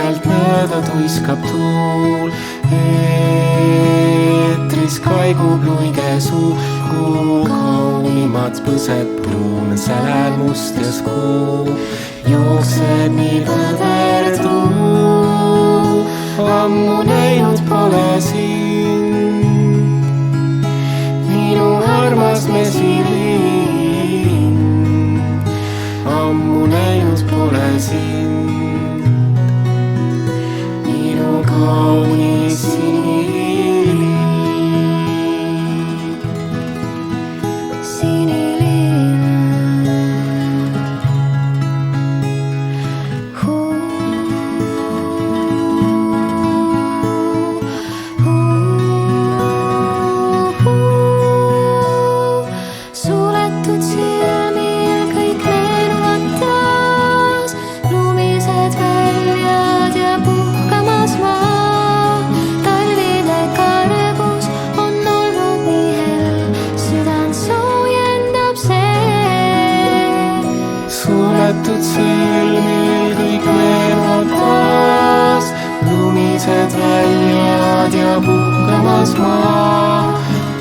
kiirelt mööda tuiskab tuul. Eetris kaigub luigesuu, kuu kaunimad põsed pruun, sälen must ja skuu. Jookseb nii põder tuu, ammu näinud pole sind, minu armas mesilinn. Ammu näinud pole sind, minu kaunis sinilill. Suletud silmil kõik meenuvad taas, lumised väljad ja puhkamas maa. Talvine kargus on olnud nii hell, südant soojendab see. Suletud silmil kõik meenuvad taas, lumised väljad ja puhkamas maa.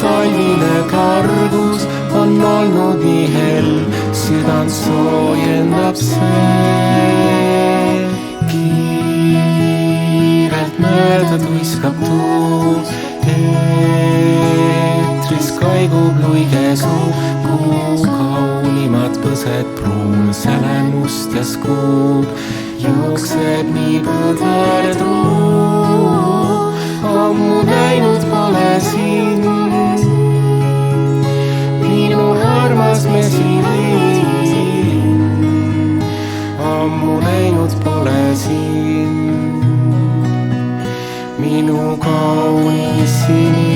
Talvine kargus on olnud nii hell, südant soojendab see. Kiirelt mööda tuiskab tuul, eetris kaigub luigesuu, kuu kaunimad põsed pruun, sälen must ja skuub. Jookseb nii põder tuu, ammu näinud pole sind, minu armas mesilinn. Ammu näinud pole sind, minu kaunis sinilill.